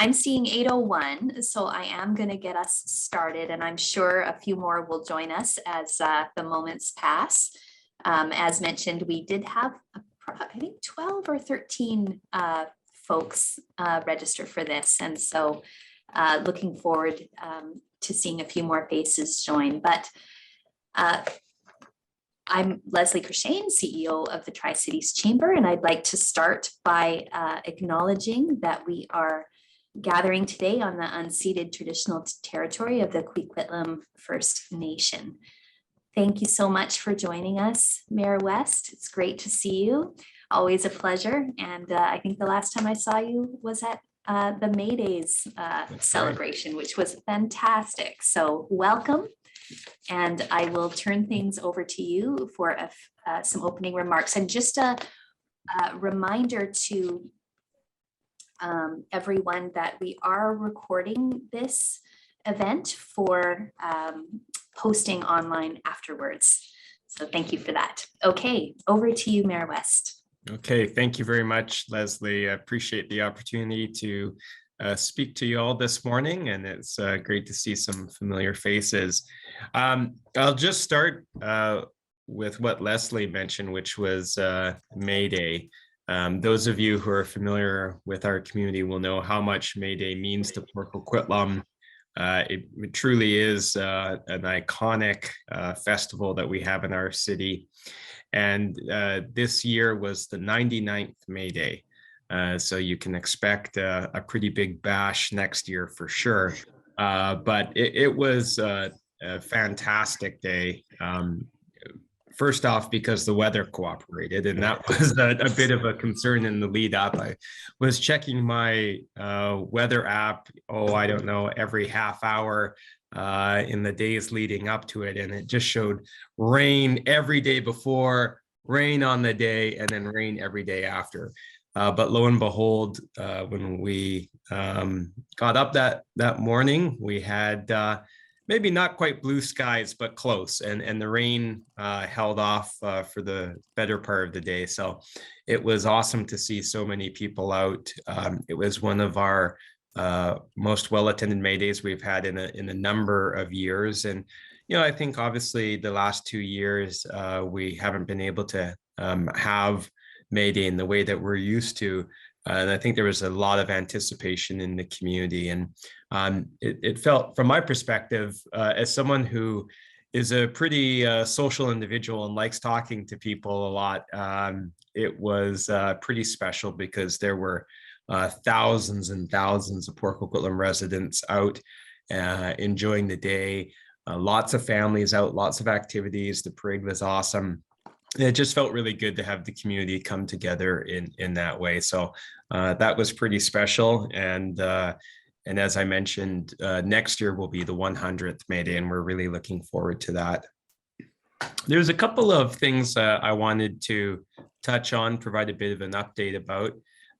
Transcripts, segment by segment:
I'm seeing 8:01, so I am going to get us started, and I'm sure a few more will join us as the moments pass. As mentioned, we did have, I think, 12 or 13 folks register for this, and so looking forward to seeing a few more faces join. But I'm Leslie Crishane, CEO of the Tri-Cities Chamber, and I'd like to start by acknowledging that we are gathering today on the unceded traditional territory of the Coquitlam First Nation. Thank you so much for joining us, Mayor West. It's great to see you. Always a pleasure. And I think the last time I saw you was at the May Days celebration, which was fantastic. So welcome. And I will turn things over to you for some opening remarks. And just a reminder to everyone that we are recording this event for posting online afterwards. So thank you for that. Okay, over to you, Mayor West. Okay, thank you very much, Leslie. I appreciate the opportunity to speak to you all this morning, and it's great to see some familiar faces. I'll just start with what Leslie mentioned, which was May Day. Those of you who are familiar with our community will know how much May Day means to Port Coquitlam. It truly is an iconic festival that we have in our city. And this year was the 99th May Day. So you can expect a pretty big bash next year for sure. But it was a fantastic day. First off, because the weather cooperated, and that was a bit of a concern in the lead up. I was checking my weather app, I don't know, every half hour in the days leading up to it. And it just showed rain every day before, rain on the day, and then rain every day after. But lo and behold, when we got up that morning, we had maybe not quite blue skies, but close. And the rain held off for the better part of the day. So it was awesome to see so many people out. It was one of our most well-attended May Days we've had in a number of years. And, you know, I think obviously the last 2 years, we haven't been able to have May Day in the way that we're used to. And I think there was a lot of anticipation in the community. And it felt, from my perspective, as someone who is a pretty social individual and likes talking to people a lot, it was pretty special because there were thousands and thousands of Port Coquitlam residents out enjoying the day. Lots of families out, lots of activities. The parade was awesome. It just felt really good to have the community come together in that way. So that was pretty special. And as I mentioned, next year will be the 100th May Day, and we're really looking forward to that. There's a couple of things I wanted to touch on, provide a bit of an update about,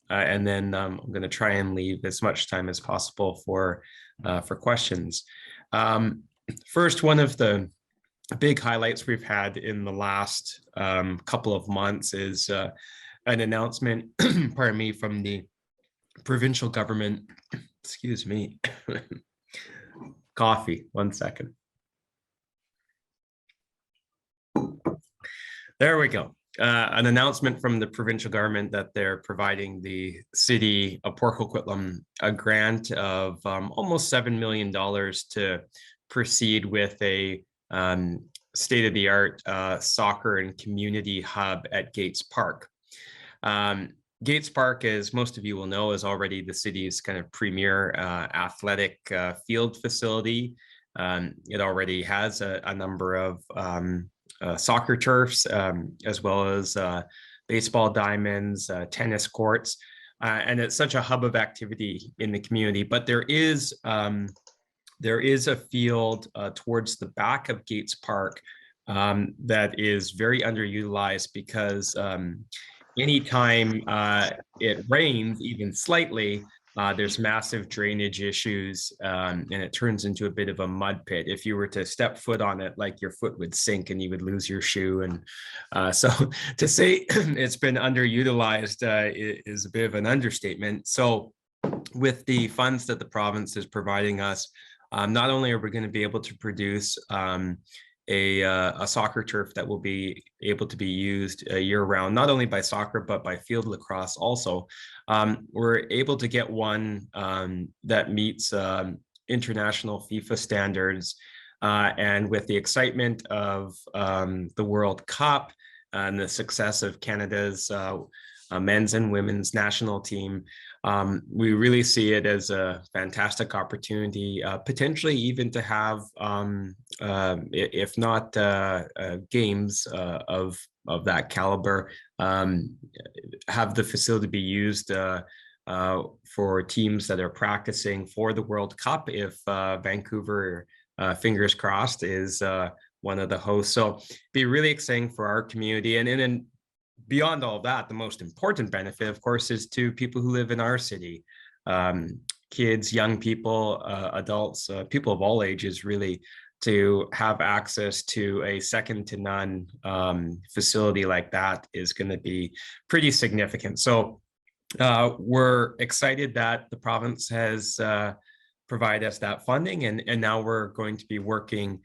and then I'm going to try and leave as much time as possible for questions. First, one of the big highlights we've had in the last couple of months is an announcement, pardon me, from the provincial government. Excuse me. Coffee, 1 second. There we go. An announcement from the provincial government that they're providing the city of Port Coquitlam a grant of almost $7 million to proceed with a state-of-the-art soccer and community hub at Gates Park. Gates Park, as most of you will know, is already the city's kind of premier athletic field facility. It already has a number of soccer turfs, as well as baseball diamonds, tennis courts, and it's such a hub of activity in the community. But there is a field towards the back of Gates Park that is very underutilized because anytime it rains, even slightly, there's massive drainage issues, and it turns into a bit of a mud pit. If you were to step foot on it, like your foot would sink and you would lose your shoe. And so to say it's been underutilized is a bit of an understatement. So with the funds that the province is providing us, not only are we going to be able to produce a soccer turf that will be able to be used year round, not only by soccer, but by field lacrosse also. We're able to get one that meets international FIFA standards. And with the excitement of the World Cup and the success of Canada's men's and women's national team, we really see it as a fantastic opportunity, potentially even to have, if not games of that caliber, have the facility be used for teams that are practicing for the World Cup if Vancouver, fingers crossed, is one of the hosts. So be really exciting for our community. And then beyond all that, the most important benefit, of course, is to people who live in our city, kids, young people, adults, people of all ages, really, to have access to a second to none facility like that is going to be pretty significant. So we're excited that the province has provided us that funding, and now we're going to be working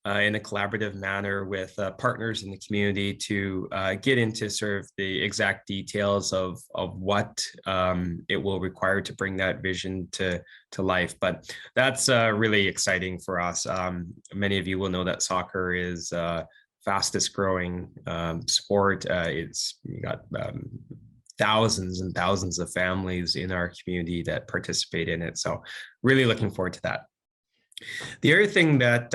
in a collaborative manner with partners in the community to get into sort of the exact details of what it will require to bring that vision to life. But that's really exciting for us. Many of you will know that soccer is fastest growing sport. It's got thousands and thousands of families in our community that participate in it. So really looking forward to that. The other thing that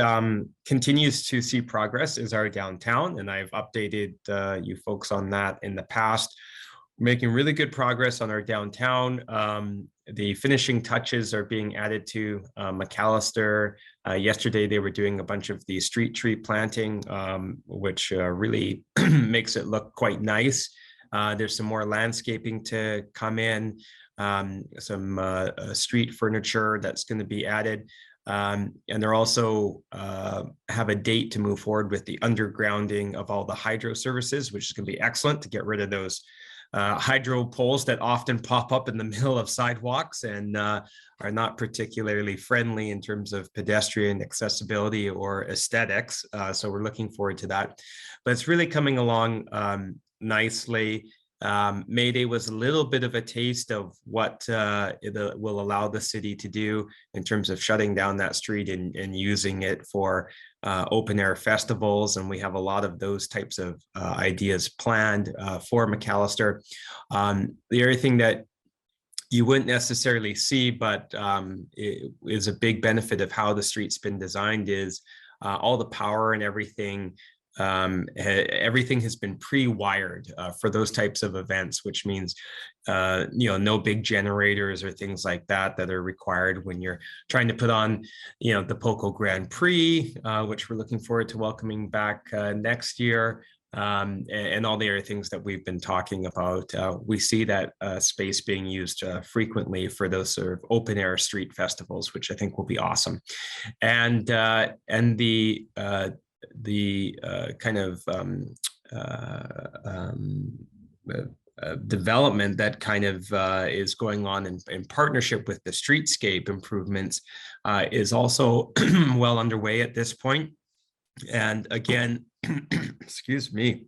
continues to see progress is our downtown, and I've updated you folks on that in the past. We're making really good progress on our downtown. The finishing touches are being added to McAllister. Yesterday, they were doing a bunch of the street tree planting, which really makes it look quite nice. There's some more landscaping to come in, some street furniture that's going to be added. And they're also have a date to move forward with the undergrounding of all the hydro services, which is going to be excellent to get rid of those hydro poles that often pop up in the middle of sidewalks and are not particularly friendly in terms of pedestrian accessibility or aesthetics. So we're looking forward to that. But it's really coming along nicely. May Day was a little bit of a taste of what it will allow the city to do in terms of shutting down that street and using it for open air festivals. And we have a lot of those types of ideas planned for McAllister. The other thing that you wouldn't necessarily see, but it is a big benefit of how the street's been designed, is all the power and everything. Everything has been pre-wired for those types of events, which means no big generators or things like that are required when you're trying to put on the POCO Grand Prix, which we're looking forward to welcoming back next year, and all the other things that we've been talking about. We see that space being used frequently for those sort of open air street festivals, which I think will be awesome. And the kind of development that kind of is going on in partnership with the streetscape improvements is also well underway at this point. And again, excuse me,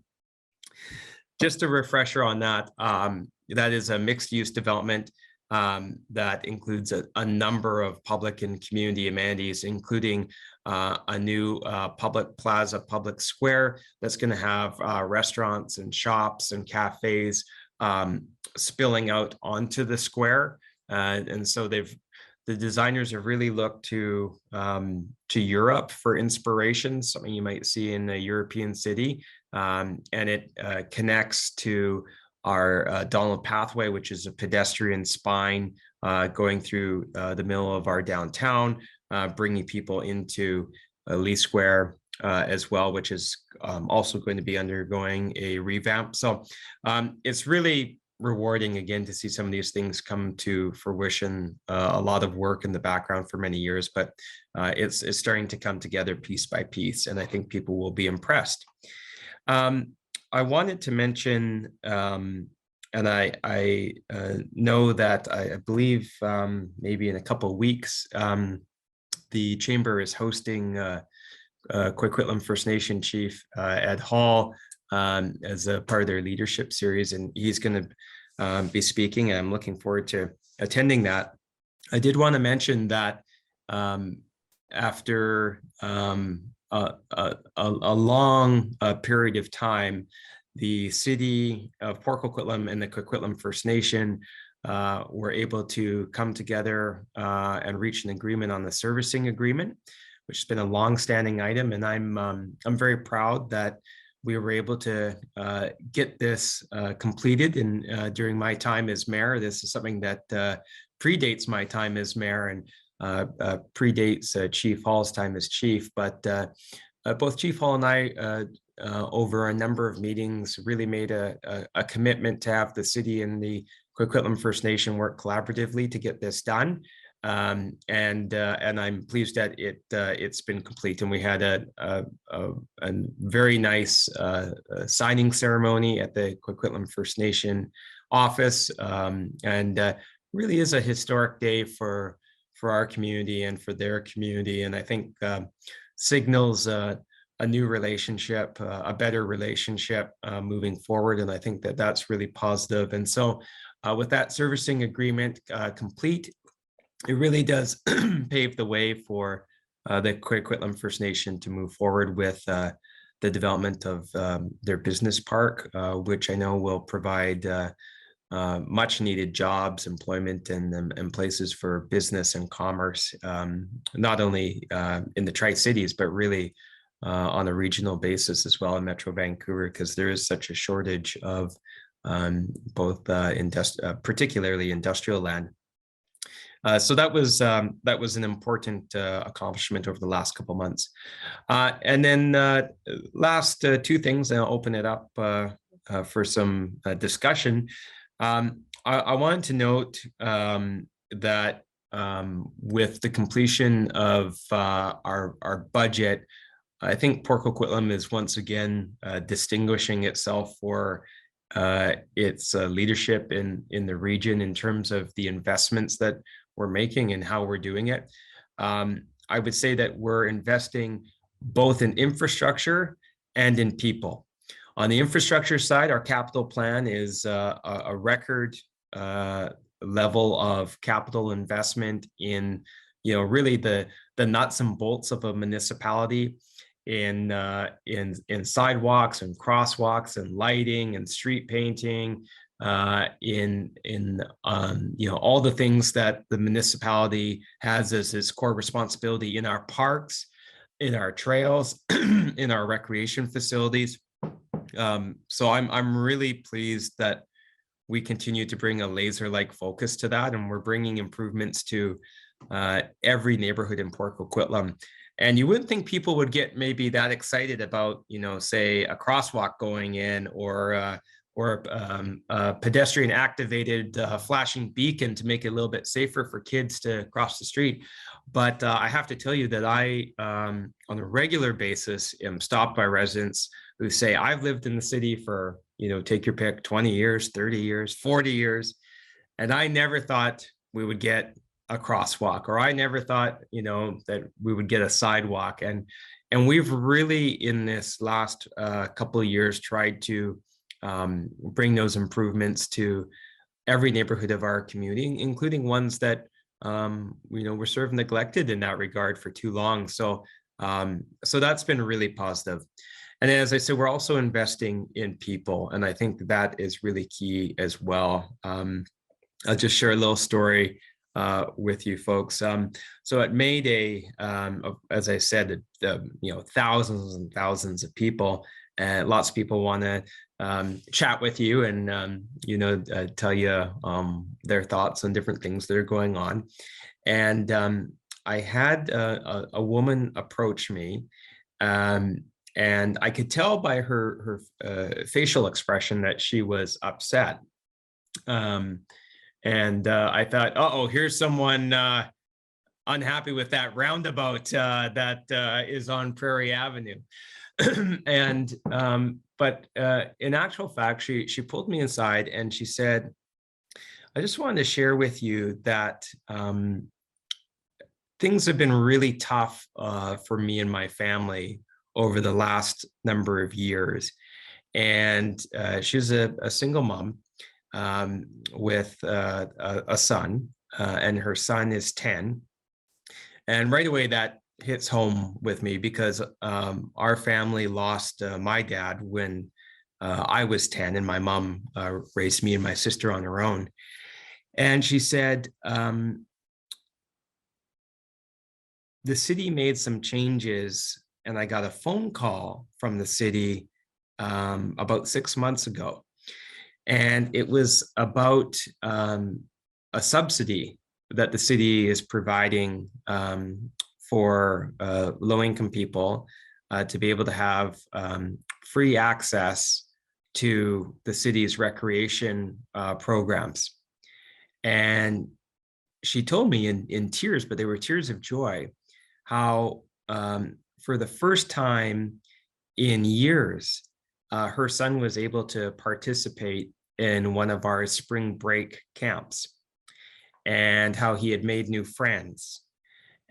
just a refresher on that, that is a mixed use development that includes a number of public and community amenities, including a new public plaza, public square that's going to have restaurants and shops and cafes spilling out onto the square. And so the designers have really looked to Europe for inspiration, something you might see in a European city. And it connects to our Donald Pathway, which is a pedestrian spine going through the middle of our downtown, bringing people into Lee Square as well, which is also going to be undergoing a revamp. So it's really rewarding, again, to see some of these things come to fruition. A lot of work in the background for many years, but it's starting to come together piece by piece, and I think people will be impressed. I wanted to mention I know that I believe maybe in a couple of weeks, the Chamber is hosting Coquitlam First Nation Chief Ed Hall as a part of their leadership series, and he's going to be speaking, and I'm looking forward to attending that. I did want to mention that after a long period of time, the city of Port Coquitlam and the Coquitlam First Nation were able to come together and reach an agreement on the servicing agreement, which has been a long-standing item, and I'm very proud that we were able to get this completed. And during my time as mayor, this is something that predates my time as mayor and predates Chief Hall's time as chief. But both Chief Hall and I, over a number of meetings, really made a commitment to have the city and the Coquitlam First Nation work collaboratively to get this done. And I'm pleased that it's been complete. And we had a very nice signing ceremony at the Coquitlam First Nation office, and really is a historic day for our community and for their community. And I think signals a new relationship, a better relationship moving forward. And I think that that's really positive. And so with that servicing agreement complete, it really does pave the way for the Coquitlam First Nation to move forward with the development of their business park, which I know will provide much needed jobs, employment, and places for business and commerce, not only in the Tri-Cities, but really on a regional basis as well in Metro Vancouver, because there is such a shortage of both particularly industrial land. So that was an important accomplishment over the last couple of months. And then last two things, and I'll open it up for some discussion. I wanted to note that with the completion of our budget, I think Port Coquitlam is once again distinguishing itself for its leadership in the region in terms of the investments that we're making and how we're doing it. I would say that we're investing both in infrastructure and in people. On the infrastructure side, our capital plan is a record level of capital investment in, really the nuts and bolts of a municipality, in sidewalks and crosswalks and lighting and street painting, in all the things that the municipality has as its core responsibility in our parks, in our trails, in our recreation facilities. So I'm really pleased that we continue to bring a laser-like focus to that, and we're bringing improvements to every neighborhood in Port Coquitlam. And you wouldn't think people would get maybe that excited about, say a crosswalk going in, or a pedestrian activated flashing beacon to make it a little bit safer for kids to cross the street. But I have to tell you that I, on a regular basis, am stopped by residents who say, I've lived in the city for, take your pick, 20 years, 30 years, 40 years. And I never thought we would get a crosswalk, or I never thought, that we would get a sidewalk. And we've really, in this last couple of years, tried to bring those improvements to every neighborhood of our community, including ones that were sort of neglected in that regard for too long. So that's been really positive. And as I said, we're also investing in people, and I think that is really key as well. I'll just share a little story with you folks. So at May Day, as I said, thousands and thousands of people, and lots of people want to chat with you and tell you their thoughts on different things that are going on. And I had a woman approach me, and I could tell by her facial expression that she was upset. And I thought, oh, here's someone unhappy with that roundabout that is on Prairie Avenue. But But in actual fact, she pulled me inside and she said, I just wanted to share with you that things have been really tough for me and my family over the last number of years. And she's a single mom with a son, and her son is 10. And right away, that hits home with me because our family lost my dad when I was 10, and my mom raised me and my sister on her own. And she said, the city made some changes, and I got a phone call from the city about 6 months ago. And it was about a subsidy that the city is providing for low-income people to be able to have free access to the city's recreation programs. And she told me in tears, but they were tears of joy, how for the first time in years, her son was able to participate in one of our spring break camps, and how he had made new friends,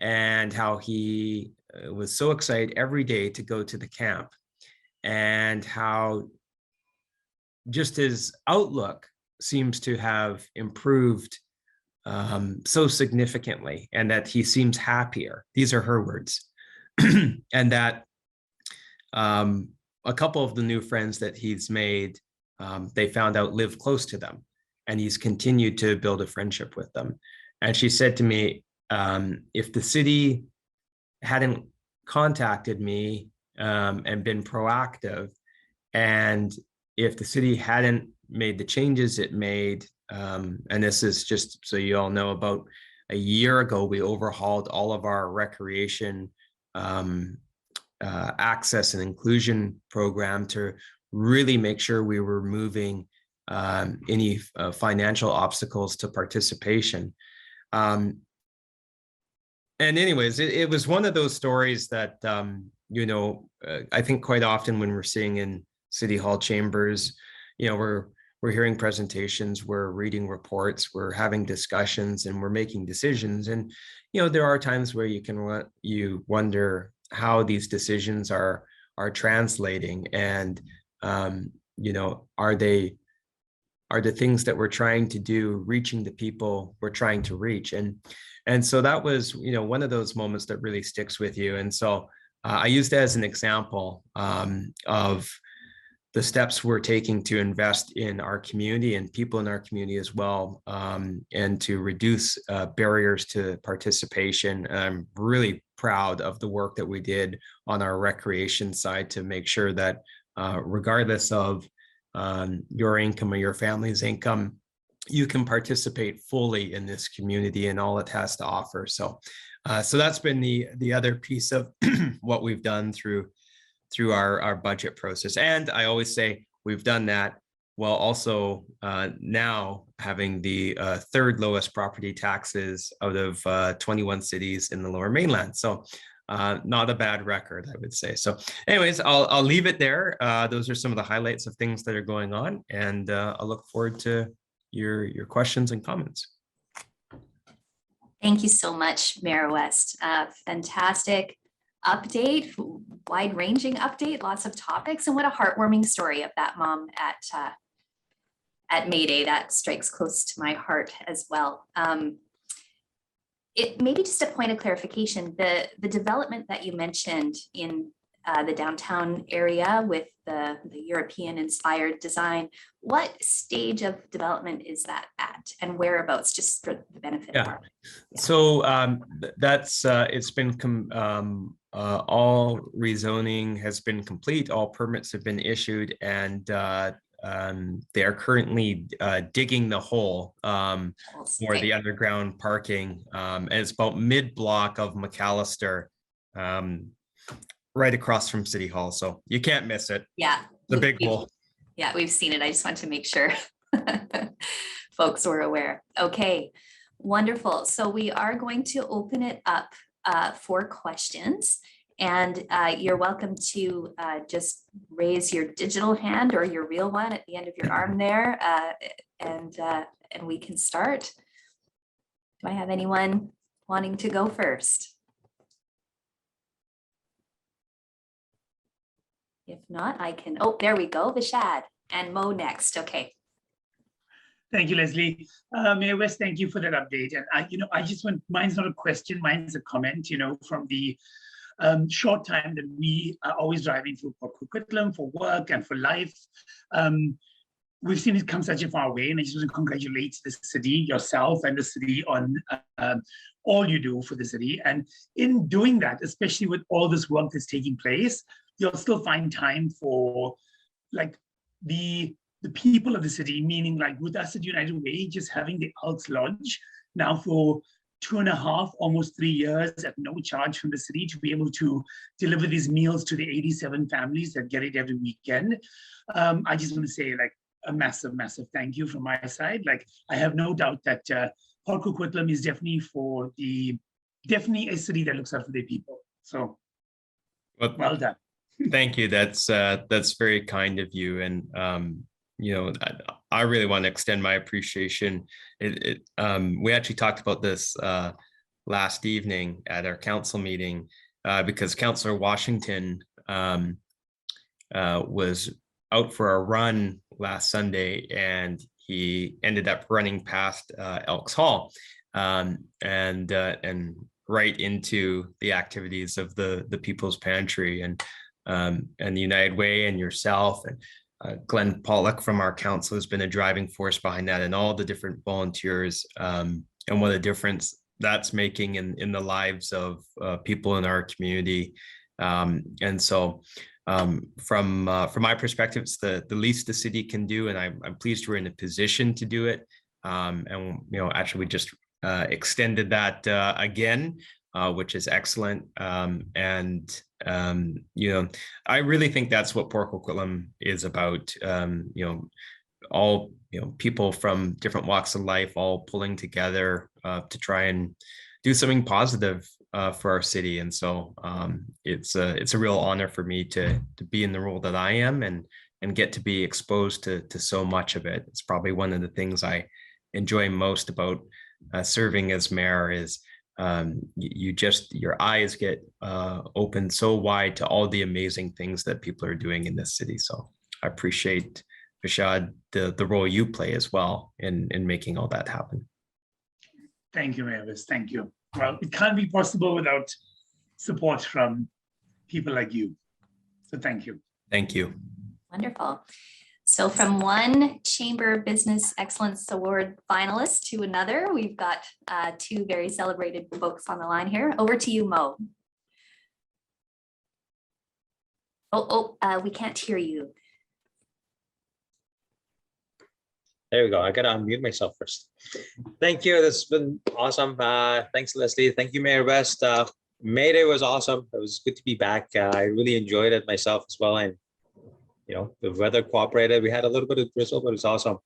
and how he was so excited every day to go to the camp, and how just his outlook seems to have improved so significantly, and that he seems happier. These are her words. And that a couple of the new friends that he's made, they found out live close to them, and he's continued to build a friendship with them. And she said to me, if the city hadn't contacted me and been proactive, and if the city hadn't made the changes it made, and this is just so you all know, about a year ago, we overhauled all of our recreation access and inclusion program to really make sure we were removing any financial obstacles to participation. And anyways, it was one of those stories that, I think quite often when we're sitting in City Hall chambers, we're hearing presentations, we're reading reports, we're having discussions, and we're making decisions. And, there are times where you wonder how these decisions are translating, and, are the things that we're trying to do reaching the people we're trying to reach. And so that was, one of those moments that really sticks with you. And so I used that as an example of the steps we're taking to invest in our community and people in our community as well, and to reduce barriers to participation. And I'm really proud of the work that we did on our recreation side to make sure that regardless of your income or your family's income, you can participate fully in this community and all it has to offer. So that's been the other piece of what we've done through our budget process. And I always say we've done that while also now having the third lowest property taxes out of 21 cities in the Lower Mainland. So not a bad record, I would say. So anyways, I'll leave it there. Those are some of the highlights of things that are going on, and I'll look forward to your questions and comments. Thank you so much, Mayor West. Fantastic update, wide-ranging update, lots of topics, and what a heartwarming story of that mom at May Day. That strikes close to my heart as well. It maybe just a point of clarification, the development that you mentioned in the downtown area with the European inspired design, what stage of development is that at, and whereabouts, just for the benefit of our So that's it's been all rezoning has been complete, all permits have been issued, and they are currently digging the hole for the underground parking, and it's about mid-block of McAllister, right across from City Hall, so you can't miss it. Yeah, the big hole. Yeah, we've seen it. I just want to make sure folks were aware. Okay, wonderful. So we are going to open it up for questions. And you're welcome to just raise your digital hand or your real one at the end of your arm there, and we can start. Do I have anyone wanting to go first? If not, I can, oh, there we go, Vishad, and Mo next, okay. Thank you, Leslie. Mayor West, thank you for that update. And I just want, mine's not a question, mine's a comment, from the short time that we are always driving through Coquitlam for work and for life. We've seen it come such a far way, and I just want to congratulate the city, yourself and the city on all you do for the city. And in doing that, especially with all this work that's taking place, you'll still find time for like the people of the city, meaning like with us at United Way, just having the Elks Lodge now for 2.5, almost 3 years at no charge from the city to be able to deliver these meals to the 87 families that get it every weekend. I just want to say like a massive, massive thank you from my side. Like I have no doubt that Port Coquitlam is definitely a city that looks out for their people. So well done. Thank you. That's very kind of you. And I really want to extend my appreciation. We actually talked about this last evening at our council meeting because Councillor Washington was out for a run last Sunday, and he ended up running past Elks Hall and right into the activities of the People's Pantry and the United Way and yourself and Glenn Pollock from our council has been a driving force behind that, and all the different volunteers and what a difference that's making in the lives of people in our community. And so from my perspective, it's the least the city can do, and I'm pleased we're in a position to do it. And actually we just extended that again, which is excellent. I really think that's what Port Coquitlam is about. All people from different walks of life all pulling together to try and do something positive for our city. And so it's a real honor for me to be in the role that I am and get to be exposed to so much of it. It's probably one of the things I enjoy most about serving as mayor is your eyes get open so wide to all the amazing things that people are doing in this city. So I appreciate, Vishad, the role you play as well in making all that happen. Thank you, Mavis. Thank you. Well, it can't be possible without support from people like you. So thank you. Thank you. Wonderful. So from one Chamber of Business Excellence Award finalist to another, we've got two very celebrated folks on the line here. Over to you, Mo. We can't hear you. There we go. I gotta unmute myself first. Thank you. This has been awesome. Thanks, Leslie. Thank you, Mayor West. May Day was awesome. It was good to be back. I really enjoyed it myself as well. And the weather cooperated. We had a little bit of drizzle, but it's awesome.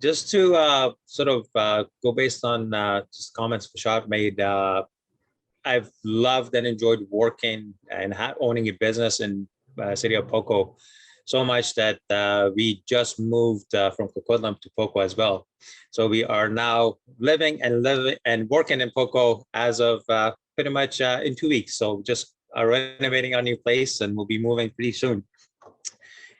Just to go based on just comments Vishad made, I've loved and enjoyed working and owning a business in city of Poco so much that we just moved from Coquitlam to Poco as well. So we are now living and working in Poco as of pretty much in 2 weeks. So just renovating our new place, and we'll be moving pretty soon.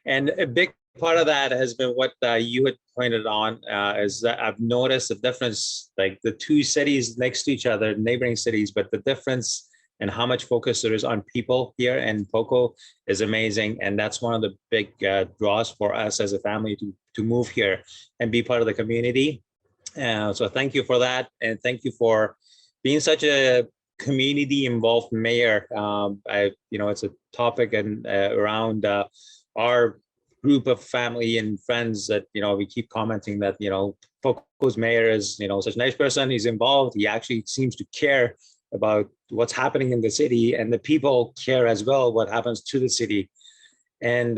And a big part of that has been what you had pointed on, is that I've noticed the difference, like the two cities next to each other, neighboring cities, but the difference and how much focus there is on people here in Poco is amazing. And that's one of the big draws for us as a family to move here and be part of the community. So thank you for that. And thank you for being such a community involved mayor. It's a topic and around our group of family and friends that, we keep commenting that, Poco's mayor is, such a nice person. He's involved. He actually seems to care about what's happening in the city, and the people care as well what happens to the city. And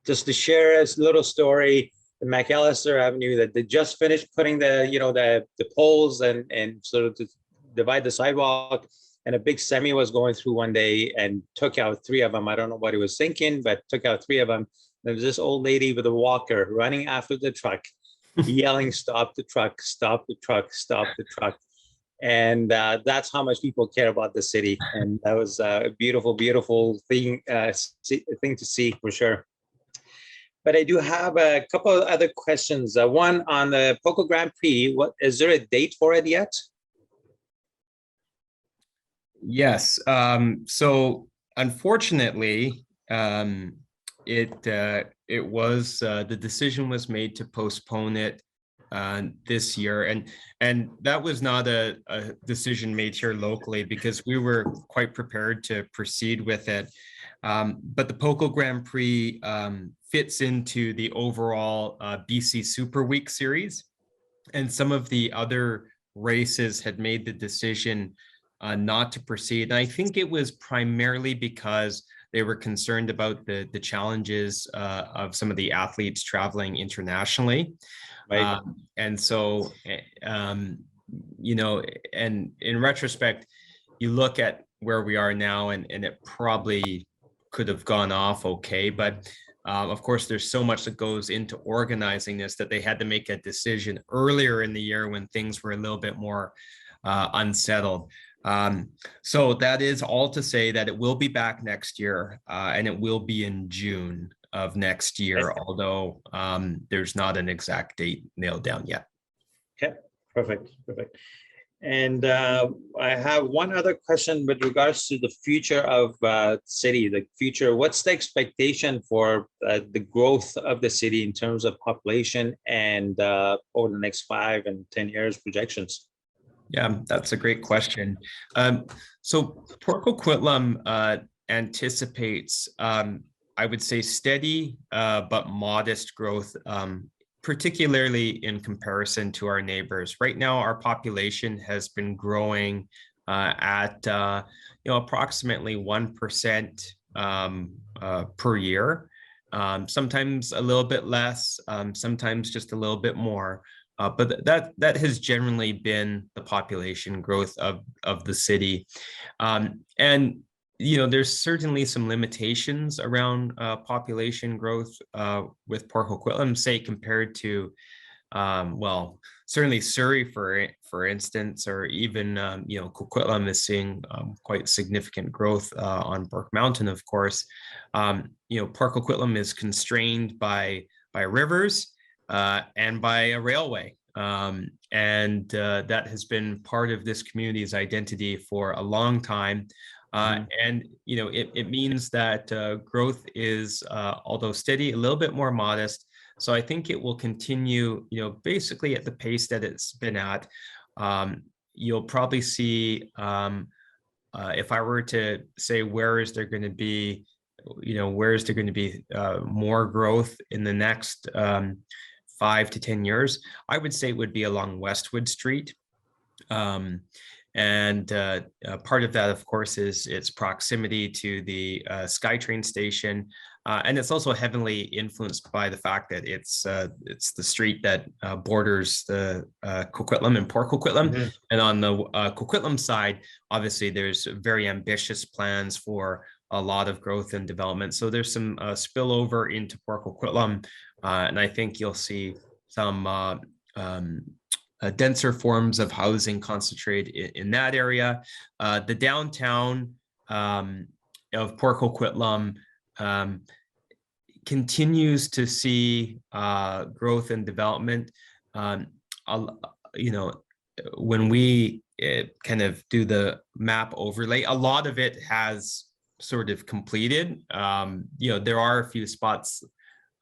just to share a little story, the McAllister Avenue, that they just finished putting the poles and sort of to divide the sidewalk. and a big semi was going through one day and took out three of them. I don't know what he was thinking, but took out three of them. There was this old lady with a walker running after the truck, yelling, "Stop the truck, stop the truck, stop the truck." And that's how much people care about the city. And that was a beautiful, beautiful thing to see for sure. But I do have a couple of other questions. One on the Poco Grand Prix. What is there a date for it yet? Yes. So unfortunately, it was the decision was made to postpone it this year, and that was not a decision made here locally, because we were quite prepared to proceed with it. But the Poco Grand Prix fits into the overall BC Super Week series, and some of the other races had made the decision not to proceed. And I think it was primarily because they were concerned about the challenges of some of the athletes traveling internationally. Right. And so, you know, and in retrospect, you look at where we are now, and it probably could have gone off okay. But of course, there's so much that goes into organizing this that they had to make a decision earlier in the year when things were a little bit more unsettled. So that is all to say that it will be back next year, and it will be in June of next year, although there's not an exact date nailed down yet. Okay, perfect. And I have one other question with regards to the future of city, the future. What's the expectation for the growth of the city in terms of population and over the next 5 and 10 years projections? Yeah, that's a great question. So Port Coquitlam anticipates, I would say, steady but modest growth, particularly in comparison to our neighbors. Right now, our population has been growing at approximately 1% per year. Sometimes a little bit less, sometimes just a little bit more. But that has generally been the population growth of the city. And there's certainly some limitations around population growth with Port Coquitlam, say, compared to, certainly Surrey, for instance, or even, Coquitlam is seeing quite significant growth on Burke Mountain, of course. Port Coquitlam is constrained by rivers and by a railway. And that has been part of this community's identity for a long time. And it means that growth is, although steady, a little bit more modest. So I think it will continue, basically at the pace that it's been at. You'll probably see, if I were to say, where is there going to be more growth in the next 5 to 10 years, I would say it would be along Westwood Street. And part of that, of course, is its proximity to the SkyTrain station. And it's also heavily influenced by the fact that it's the street that borders the Coquitlam and Port Coquitlam. Mm-hmm. And on the Coquitlam side, obviously, there's very ambitious plans for a lot of growth and development. So there's some spillover into Port Coquitlam. And I think you'll see some denser forms of housing concentrated in that area. The downtown of Port Coquitlam continues to see growth and development. When we kind of do the map overlay, a lot of it has sort of completed. There are a few spots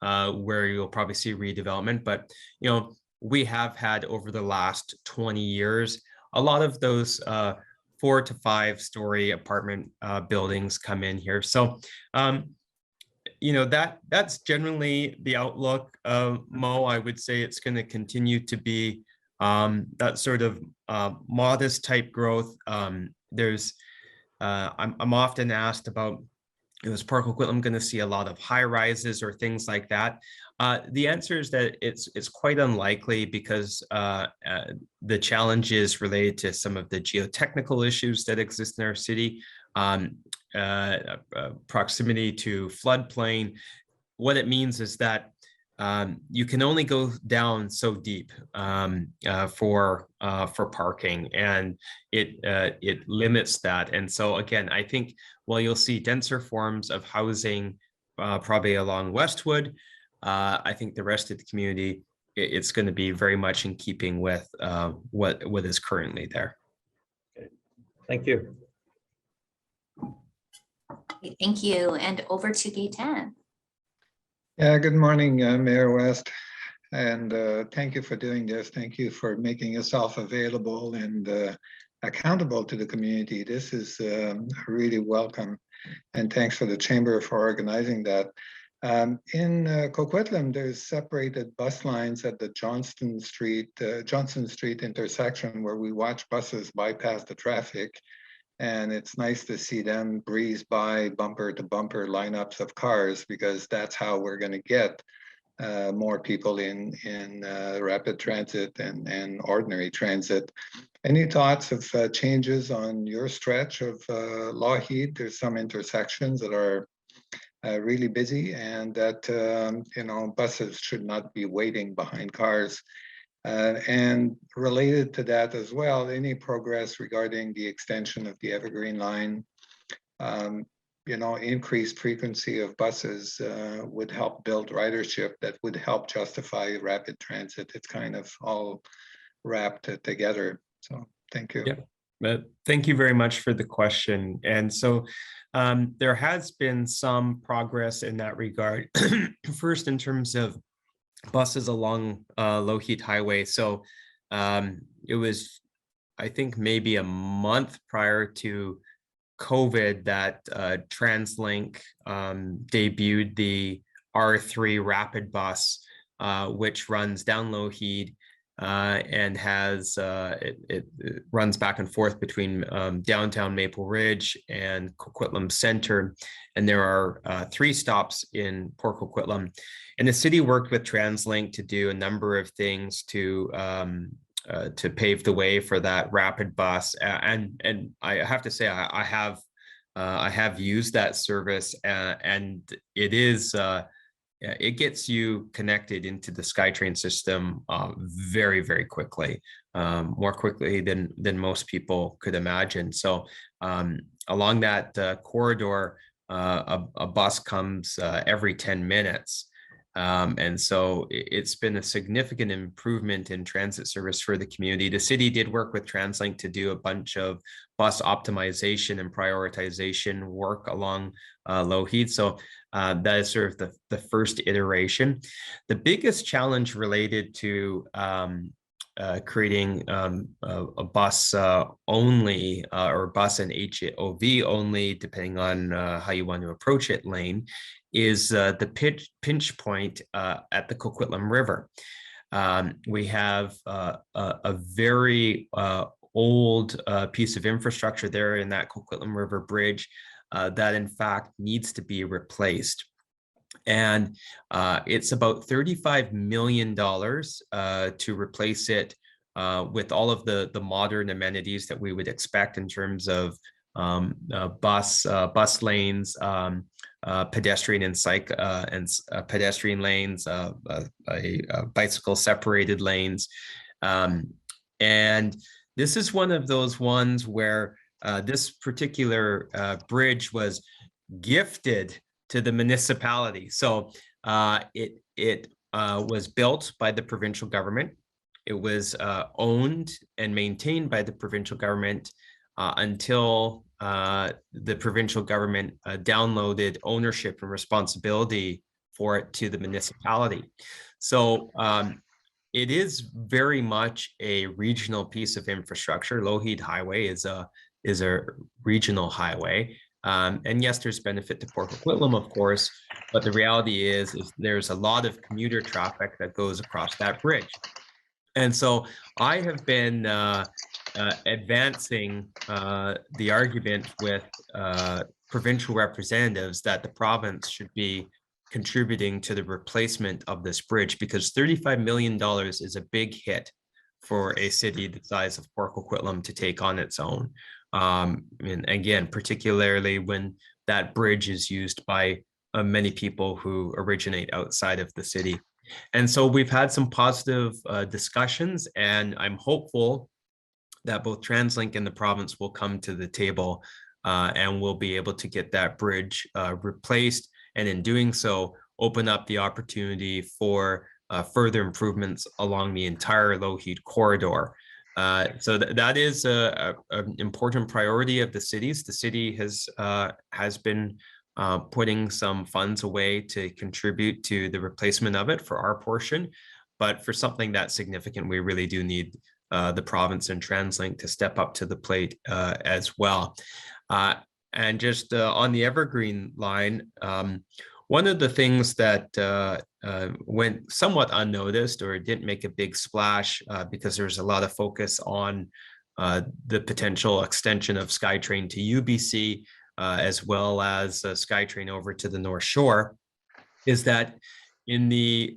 where you'll probably see redevelopment, but we have had over the last 20 years a lot of those 4 to 5 story apartment buildings come in here. So that's generally the outlook. Mo, I would say it's going to continue to be that sort of modest type growth. I'm often asked about is Port Coquitlam going to see a lot of high rises or things like that? The answer is that it's quite unlikely because the challenges related to some of the geotechnical issues that exist in our city, proximity to floodplain. What it means is that you can only go down so deep for parking, and it limits that. And so again, I think while you'll see denser forms of housing probably along Westwood, I think the rest of the community, it's going to be very much in keeping with what is currently there. Okay. Thank you. Okay, thank you. And over to Gaetan. Yeah, good morning, Mayor West, and thank you for doing this. Thank you for making yourself available and accountable to the community. This is really welcome, and thanks for the Chamber for organizing that. In Coquitlam, there's separated bus lines at the Johnson Street intersection where we watch buses bypass the traffic. And it's nice to see them breeze by bumper to bumper lineups of cars, because that's how we're going to get more people in rapid transit and ordinary transit. Any thoughts of changes on your stretch of Lougheed? There's some intersections that are really busy, and that buses should not be waiting behind cars. And related to that as well, any progress regarding the extension of the Evergreen line, increased frequency of buses would help build ridership that would help justify rapid transit. It's kind of all wrapped together. So thank you. Yeah, thank you very much for the question. And so there has been some progress in that regard. First, in terms of buses along Lougheed Highway. So it was, I think, maybe a month prior to COVID that TransLink debuted the R3 rapid bus, which runs down Lougheed and has it runs back and forth between downtown Maple Ridge and Coquitlam Center, and there are 3 stops in Port Coquitlam. And the city worked with TransLink to do a number of things to pave the way for that rapid bus. And I have to say, I have used that service, and it is. It gets you connected into the SkyTrain system very, very quickly, more quickly than most people could imagine. So along that corridor, a bus comes every 10 minutes. And so it's been a significant improvement in transit service for the community. The city did work with TransLink to do a bunch of bus optimization and prioritization work along Lougheed. So that is sort of the first iteration. The biggest challenge related to creating a bus only or bus and HOV only, depending on how you want to approach it, lane, is the pinch point at the Coquitlam River. We have a very old piece of infrastructure there in that Coquitlam River Bridge that in fact needs to be replaced. And it's about $35 million to replace it with all of the modern amenities that we would expect in terms of bus lanes, pedestrian and pedestrian lanes, bicycle separated lanes. And this is one of those ones where this particular bridge was gifted to the municipality. So it was built by the provincial government. It was owned and maintained by the provincial government until the provincial government downloaded ownership and responsibility for it to the municipality. So it is very much a regional piece of infrastructure. Lougheed Highway is a regional highway. And yes, there's benefit to Port Coquitlam, of course, but the reality is there's a lot of commuter traffic that goes across that bridge. And so I have been advancing the argument with provincial representatives that the province should be contributing to the replacement of this bridge, because $35 million is a big hit for a city the size of Port Coquitlam to take on its own. And again, particularly when that bridge is used by many people who originate outside of the city. And so we've had some positive discussions, and I'm hopeful that both TransLink and the province will come to the table and we'll be able to get that bridge replaced. And in doing so, open up the opportunity for further improvements along the entire Lougheed corridor. So that is an important priority of the cities. The city has been putting some funds away to contribute to the replacement of it for our portion. But for something that significant, we really do need the province and TransLink to step up to the plate as well. And just on the Evergreen line, one of the things that went somewhat unnoticed or didn't make a big splash because there's a lot of focus on the potential extension of SkyTrain to UBC, as well as SkyTrain over to the North Shore, is that in the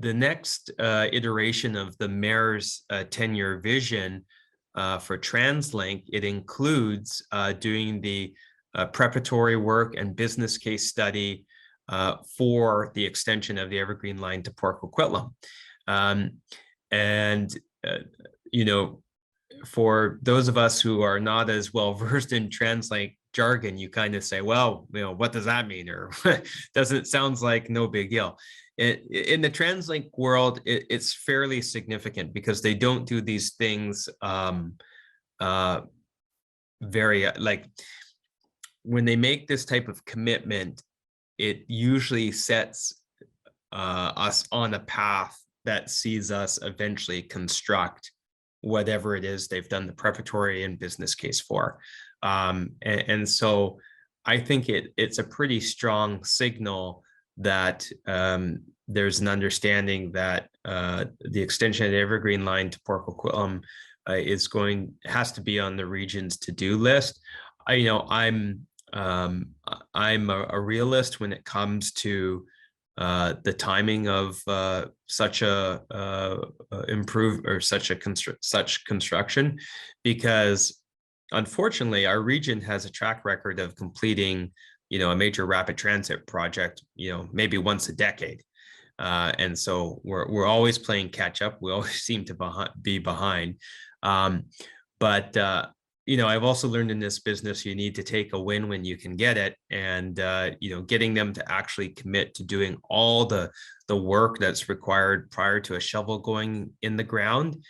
next iteration of the mayor's 10-year vision for TransLink, it includes doing the preparatory work and business case study for the extension of the Evergreen line to Port Coquitlam. You know, for those of us who are not as well versed in TransLink jargon, you kind of say, well, you know, what does that mean? Or doesn't sounds like no big deal. In the TransLink world, it's fairly significant because they don't do these things very like when they make this type of commitment, it usually sets us on a path that sees us eventually construct whatever it is they've done the preparatory and business case for. And so I think it's a pretty strong signal that there's an understanding that the extension of the Evergreen line to Port Coquitlam has to be on the region's to-do list. I'm a realist when it comes to the timing of such construction, because unfortunately our region has a track record of completing a major rapid transit project maybe once a decade, and so we're always playing catch up. We always seem to be behind, but I've also learned in this business you need to take a win when you can get it, and getting them to actually commit to doing all the work that's required prior to a shovel going in the ground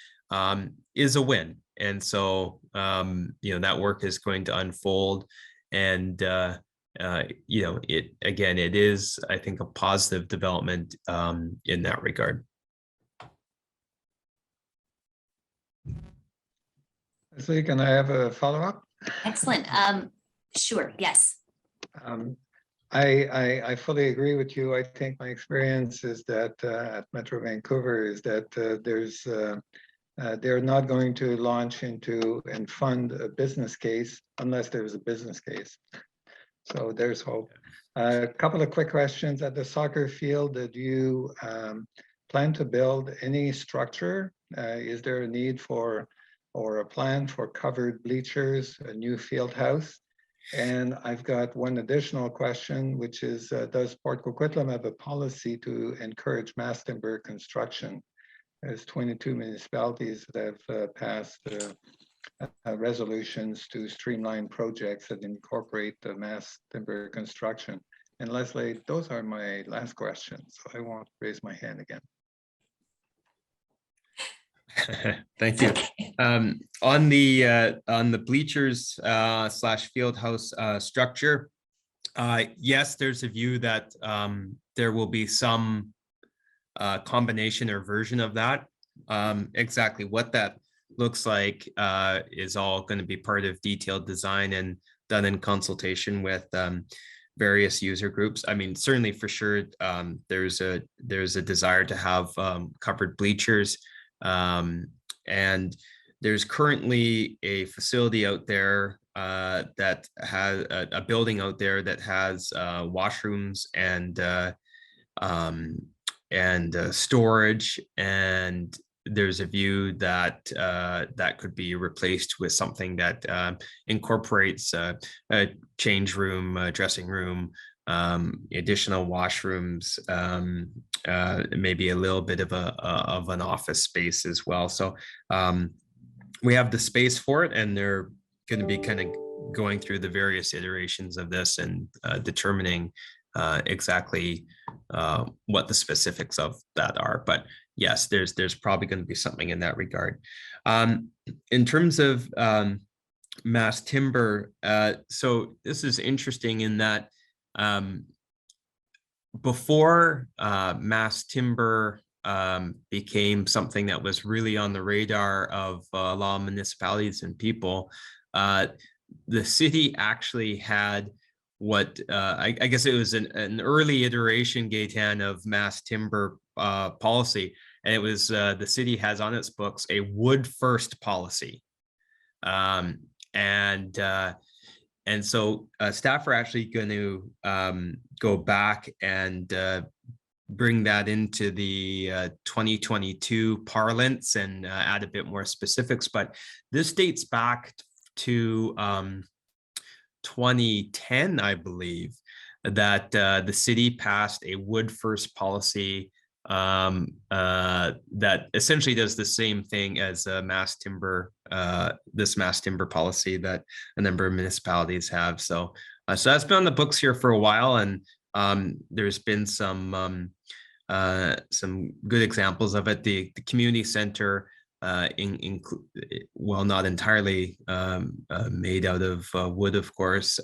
is a win. And so that work is going to unfold, and it is, I think, a positive development in that regard. So can I have a follow-up? Excellent. Sure. Yes. I fully agree with you. I think my experience is that at Metro Vancouver is that they're not going to launch into and fund a business case unless there's a business case. So there's hope. A couple of quick questions. At the soccer field, do you plan to build any structure? Is there a need for or a plan for covered bleachers, a new field house? And I've got one additional question, which is, does Port Coquitlam have a policy to encourage mass timber construction? There's 22 municipalities that have passed resolutions to streamline projects that incorporate the mass timber construction. And Leslie, those are my last questions, so I won't raise my hand again. Thank you. On the bleachers / field house structure, yes, there's a view that there will be some combination or version of that. Exactly what that looks like is all going to be part of detailed design and done in consultation with various user groups. I mean, certainly for sure, there's a desire to have covered bleachers. And there's currently a facility out there that has a building out there that has washrooms and storage, and there's a view that that could be replaced with something that incorporates a change room, a dressing room, additional washrooms, maybe a little bit of an office space as well. So we have the space for it, and they're going to be kind of going through the various iterations of this and determining exactly what the specifics of that are. But yes, there's probably going to be something in that regard. In terms of mass timber, so this is interesting in that before mass timber became something that was really on the radar of a lot of municipalities and people, the city actually had what I guess it was an early iteration, Gaetan, of mass timber policy, and it was the city has on its books a wood first policy, and so staff are actually going to go back and bring that into the 2022 parlance and add a bit more specifics. But this dates back to 2010, I believe, that the city passed a wood first policy that essentially does the same thing as mass timber, this mass timber policy that a number of municipalities have. So that's been on the books here for a while, and there's been some good examples of it. The community center, well, not entirely made out of wood, of course,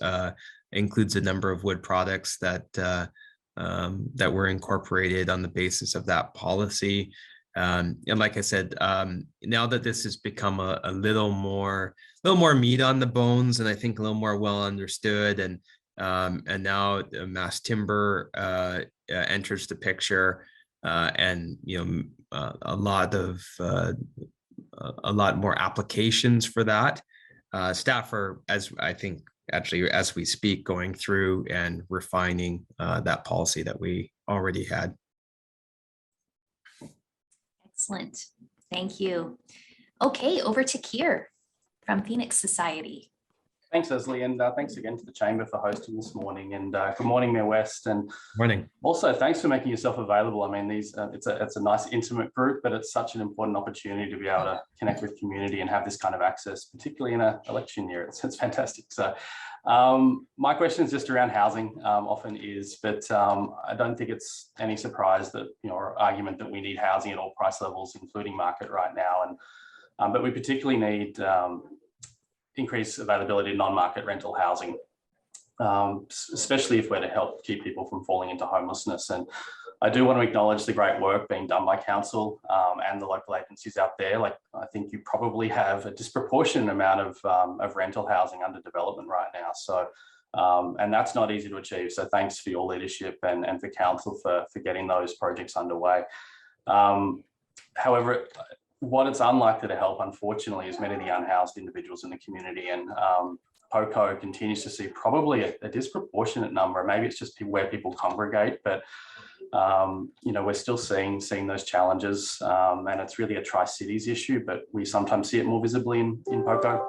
includes a number of wood products that were incorporated on the basis of that policy. And like I said, now that this has become a little more meat on the bones, and I think a little more well understood, and now mass timber enters the picture, and a lot more applications for that. Staff are, as I think, actually, as we speak, going through and refining that policy that we already had. Excellent. Thank you. Okay, over to Keir from Phoenix Society. Thanks, Leslie, and thanks again to the Chamber for hosting this morning. And good morning, Mayor West. And morning. Also, thanks for making yourself available. I mean, it's a nice intimate group, but it's such an important opportunity to be able to connect with community and have this kind of access, particularly in an election year. It's fantastic. So my question is just around housing, often is, but I don't think it's any surprise that, our argument that we need housing at all price levels, including market right now. And but we particularly need increased availability of non-market rental housing, especially if we're to help keep people from falling into homelessness. And I do want to acknowledge the great work being done by council and the local agencies out there. Like, I think you probably have a disproportionate amount of rental housing under development right now. So, and that's not easy to achieve. So thanks for your leadership and for council for getting those projects underway. However, what it's unlikely to help, unfortunately, is many of the unhoused individuals in the community. And POCO continues to see probably a disproportionate number. Maybe it's just where people congregate, but we're still seeing those challenges, and it's really a Tri-Cities issue, but we sometimes see it more visibly in POCO.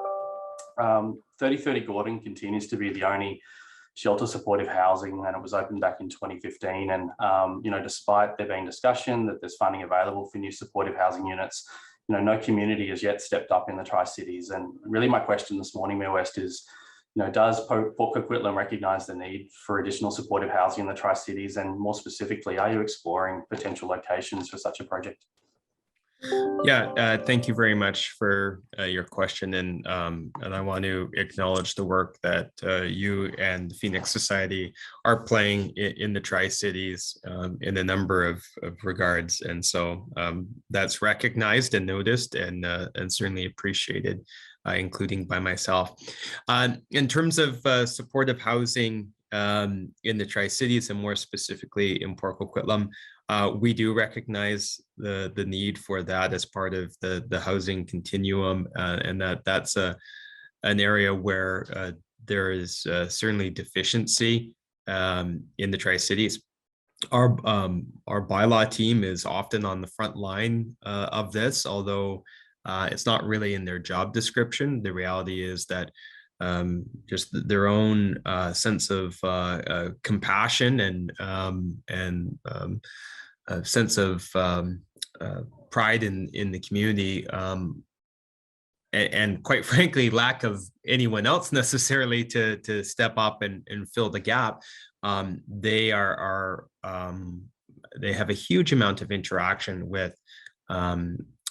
3030 Gordon continues to be the only shelter supportive housing, and it was opened back in 2015. And despite there being discussion that there's funding available for new supportive housing units, no community has yet stepped up in the Tri-Cities. And really, my question this morning, Mayor West, is, does Port Coquitlam recognise the need for additional supportive housing in the Tri-Cities? And more specifically, are you exploring potential locations for such a project? Yeah, thank you very much for your question, and I want to acknowledge the work that you and Phoenix Society are playing in the Tri-Cities in a number of regards, and so that's recognized and noticed and certainly appreciated, including by myself. In terms of supportive housing in the Tri-Cities, and more specifically in Port Coquitlam, We do recognize the need for that as part of the housing continuum, and that's an area where there is certainly deficiency in the Tri-Cities. Our bylaw team is often on the front line of this, although it's not really in their job description. The reality is that just their own sense of compassion and a sense of pride in the community, and quite frankly, lack of anyone else necessarily to step up and fill the gap. They they have a huge amount of interaction with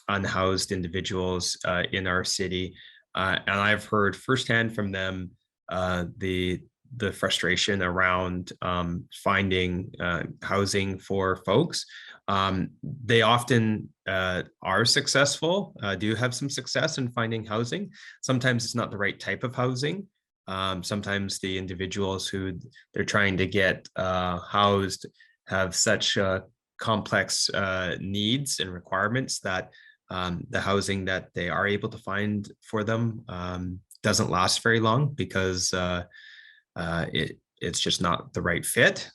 unhoused individuals in our city, and I've heard firsthand from them the frustration around finding housing for folks. They often are successful, do have some success in finding housing. Sometimes it's not the right type of housing. Sometimes the individuals who they're trying to get housed have such complex needs and requirements that the housing that they are able to find for them doesn't last very long because it's just not the right fit.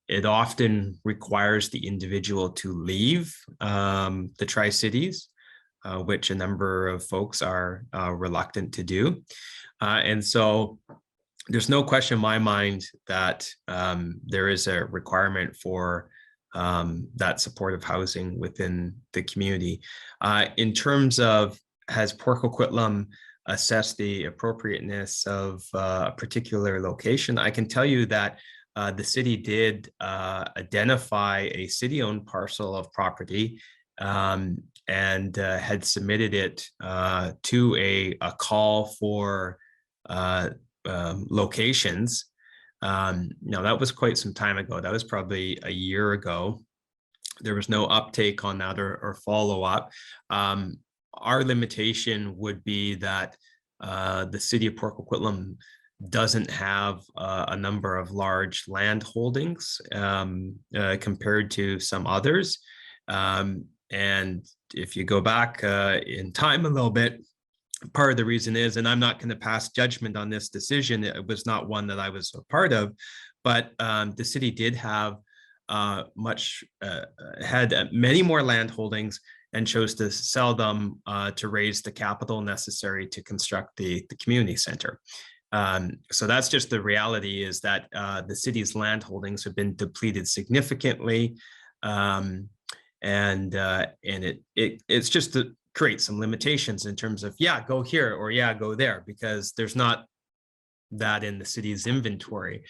It often requires the individual to leave the Tri-Cities, which a number of folks are reluctant to do. And so there's no question in my mind that there is a requirement for that supportive housing within the community. In terms of, has Port Coquitlam assessed the appropriateness of a particular location? I can tell you that the city did identify a city-owned parcel of property and had submitted it to a call for locations. Now, that was quite some time ago. That was probably a year ago. There was no uptake on that or follow-up. Our limitation would be that the city of Port Coquitlam doesn't have a number of large land holdings compared to some others. And if you go back in time a little bit, part of the reason is, and I'm not going to pass judgment on this decision, it was not one that I was a part of, but the city did have had many more land holdings and chose to sell them to raise the capital necessary to construct the community center. So that's just the reality, is that the city's land holdings have been depleted significantly, and it's just to create some limitations in terms of, yeah, go here, or yeah, go there, because there's not that in the city's inventory.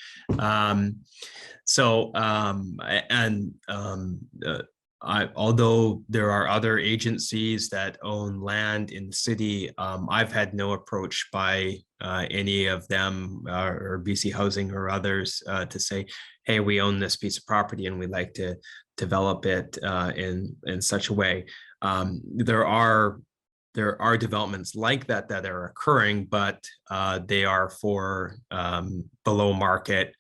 Although there are other agencies that own land in the city, I've had no approach by any of them or BC Housing or others to say, hey, we own this piece of property and we'd like to develop it in such a way. There are developments like that that are occurring, but they are for below market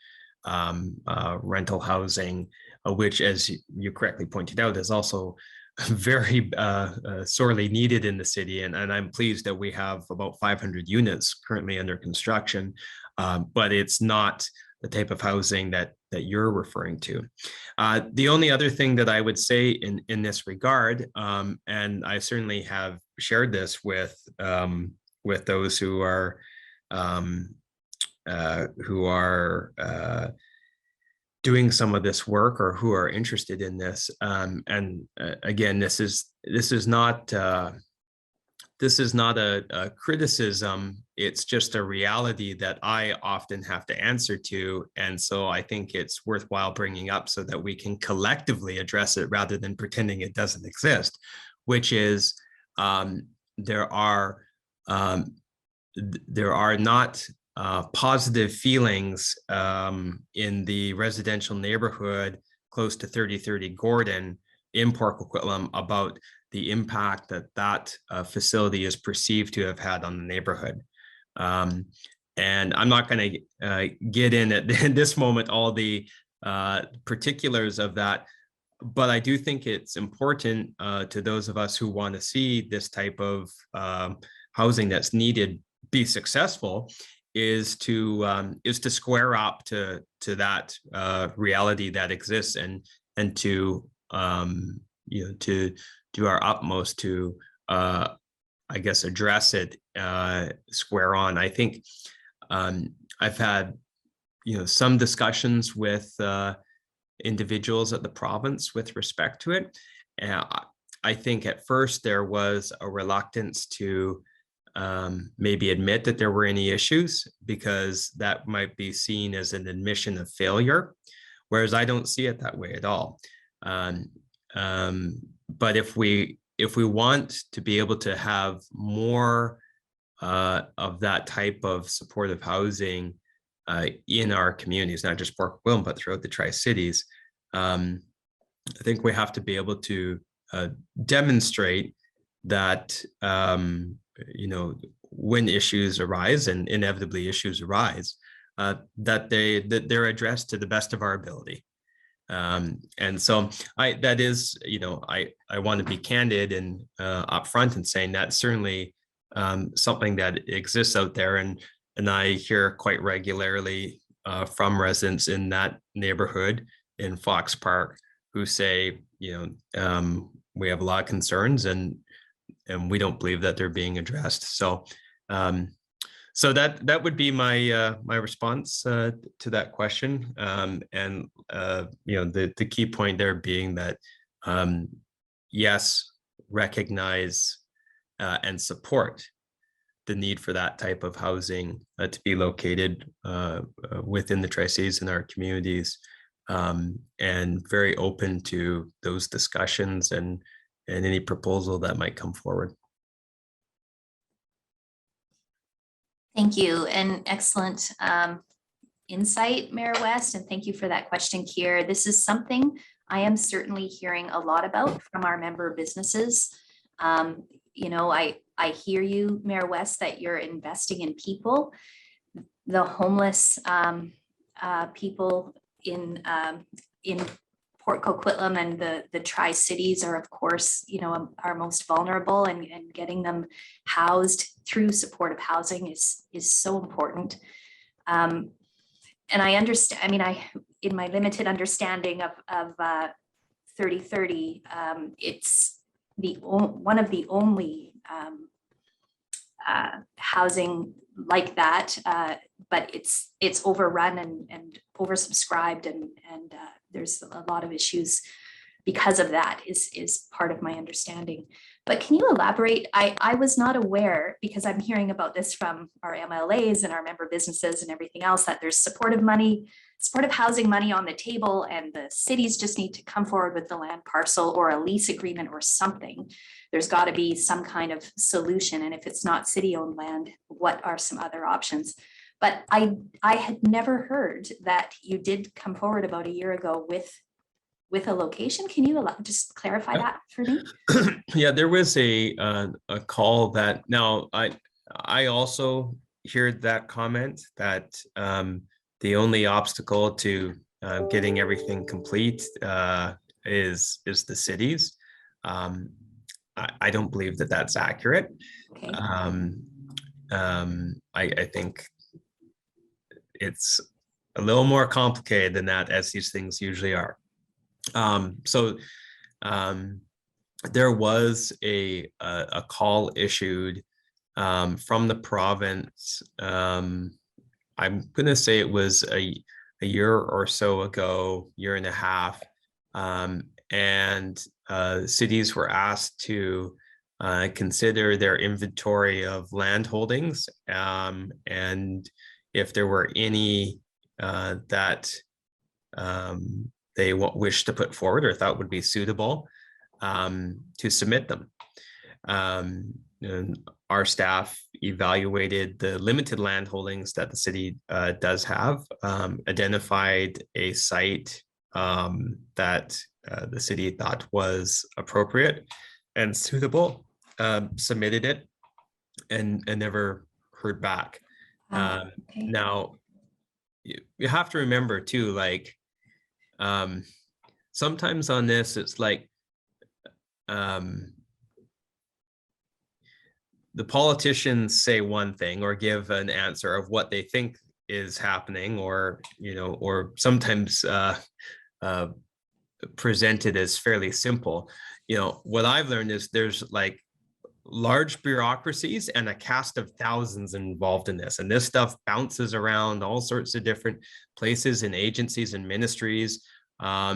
rental housing, which, as you correctly pointed out, is also very sorely needed in the city. And I'm pleased that we have about 500 units currently under construction, but it's not the type of housing that you're referring to. The only other thing that I would say in this regard, and I certainly have shared this with those who are doing some of this work or who are interested in this. Again, this is not a criticism. It's just a reality that I often have to answer to. And so I think it's worthwhile bringing up so that we can collectively address it rather than pretending it doesn't exist, which is there are not positive feelings in the residential neighborhood close to 3030 Gordon in Port Coquitlam about the impact that facility is perceived to have had on the neighborhood. And I'm not going to get in at this moment all the particulars of that. But I do think it's important to those of us who want to see this type of housing that's needed be successful, is to square up to that reality that exists, and to to do our utmost to I guess address it square on. I think I've had some discussions with individuals at the province with respect to it. I think at first there was a reluctance to maybe admit that there were any issues, because that might be seen as an admission of failure, whereas I don't see it that way at all. But if we want to be able to have more of that type of supportive housing in our communities, not just Port Coquitlam, but throughout the Tri-Cities, I think we have to be able to demonstrate that when issues arise, and inevitably issues arise, that they're addressed to the best of our ability. And so I want to be candid and upfront in saying that certainly something that exists out there, and I hear quite regularly from residents in that neighborhood in Fox Park who say, we have a lot of concerns, and we don't believe that they're being addressed. So so that would be my my response to that question. And the key point there being that yes, recognize and support the need for that type of housing to be located within the Tri-Cities in our communities, and very open to those discussions and any proposal that might come forward. Thank you, and excellent insight, Mayor West, and thank you for that question, Kier. This is something I am certainly hearing a lot about from our member businesses. I hear you, Mayor West, that you're investing in people. The homeless people in Port Coquitlam and the Tri-Cities are, of course, our most vulnerable, and getting them housed through supportive housing is so important. And I understand, in my limited understanding of 3030, it's one of the only housing like that, but it's overrun and oversubscribed, and there's a lot of issues because of that, is part of my understanding. But can you elaborate? I was not aware, because I'm hearing about this from our MLAs and our member businesses and everything else, that there's supportive housing money on the table, and the cities just need to come forward with the land parcel or a lease agreement or something. There's got to be some kind of solution. And if it's not city-owned land, what are some other options? But I had never heard that you did come forward about a year ago with a location. Can you just clarify that for me? Yeah, there was a call that, now I also heard that comment that the only obstacle to getting everything complete is the cities. I don't believe that that's accurate. Okay. I think it's a little more complicated than that, as these things usually are. So there was a call issued from the province. I'm going to say it was a year or so ago, year and a half, and cities were asked to consider their inventory of land holdings, and if there were any that they wish to put forward or thought would be suitable, to submit them. And our staff evaluated the limited land holdings that the city does have, identified a site that the city thought was appropriate and suitable, submitted it, and never heard back. Okay. Now, you have to remember too, like, sometimes on this, it's like the politicians say one thing or give an answer of what they think is happening, or or sometimes presented as fairly simple. What I've learned is there's like large bureaucracies and a cast of thousands involved in this, and this stuff bounces around all sorts of different places and agencies and ministries. I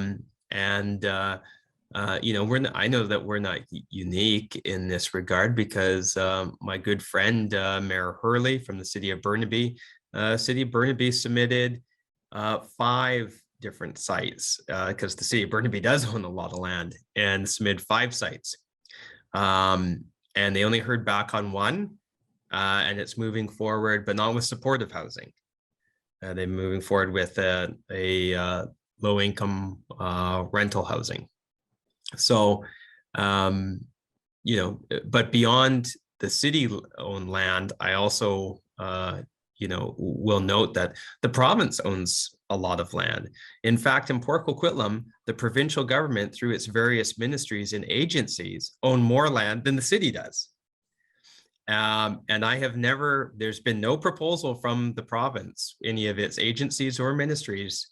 know that we're not unique in this regard, because my good friend Mayor Hurley from the city of Burnaby submitted 5 different sites, because the city of Burnaby does own a lot of land, and submitted 5 sites. And they only heard back on 1, and it's moving forward, but not with supportive housing. They're moving forward with a low-income rental housing. So, but beyond the city-owned land, I also, will note that the province owns a lot of land. In fact, in Port Coquitlam, the provincial government, through its various ministries and agencies, own more land than the city does. And there's been no proposal from the province, any of its agencies or ministries,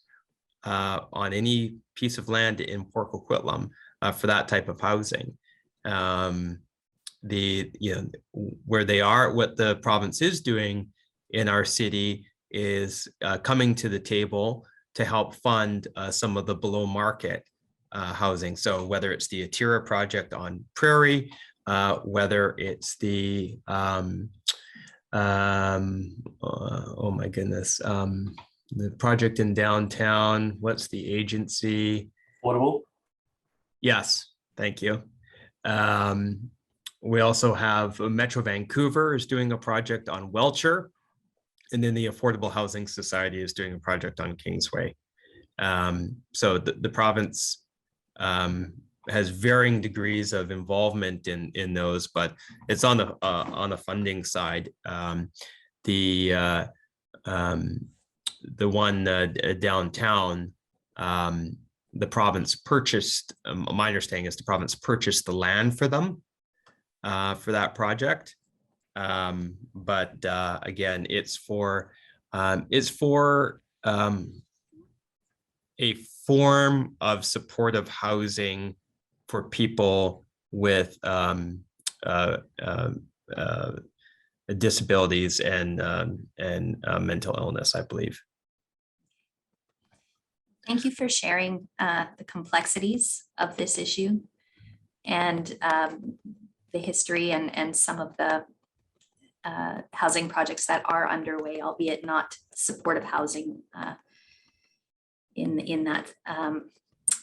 on any piece of land in Port Coquitlam for that type of housing. Where they are, what the province is doing in our city is coming to the table to help fund some of the below market housing. So whether it's the Atira project on Prairie, whether it's the oh my goodness, the project in downtown, what's the agency? Affordable. Yes, thank you. We also have Metro Vancouver is doing a project on Welcher, and then the Affordable Housing Society is doing a project on Kingsway. So the province has varying degrees of involvement in those, but it's on the funding side. The one downtown, the province purchased, my understanding is the province purchased the land for them for that project. But again, it's for a form of supportive housing for people with disabilities and mental illness, I believe. Thank you for sharing the complexities of this issue and the history and some of the housing projects that are underway, albeit not supportive housing in that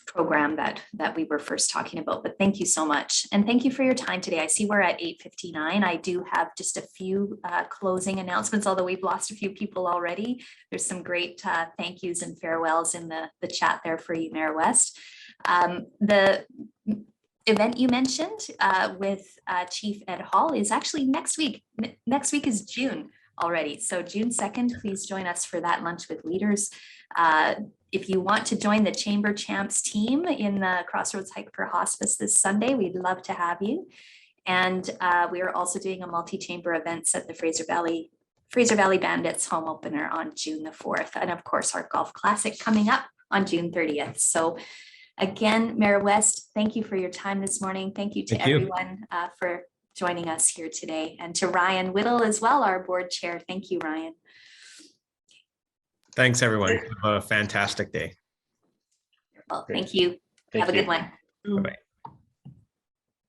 program that we were first talking about. But thank you so much. And thank you for your time today. I see we're at 8:59. I do have just a few closing announcements, although we've lost a few people already. There's some great thank yous and farewells in the chat there for you, Mayor West. The event you mentioned with Chief Ed Hall is actually next week. Next week is June already. So June 2nd, please join us for that lunch with leaders. If you want to join the Chamber Champs team in the Crossroads Hike for Hospice this Sunday, we'd love to have you. And we are also doing a multi-chamber events at the Fraser Valley Bandits home opener on June the 4th. And of course, our Golf Classic coming up on June 30th. So again, Mayor West, thank you for your time this morning. Thank you to everyone for joining us here today. And to Ryan Whittle as well, our board chair. Thank you, Ryan. Thanks, everyone. Have a fantastic day. Well, thank you. Have a good one. Bye-bye.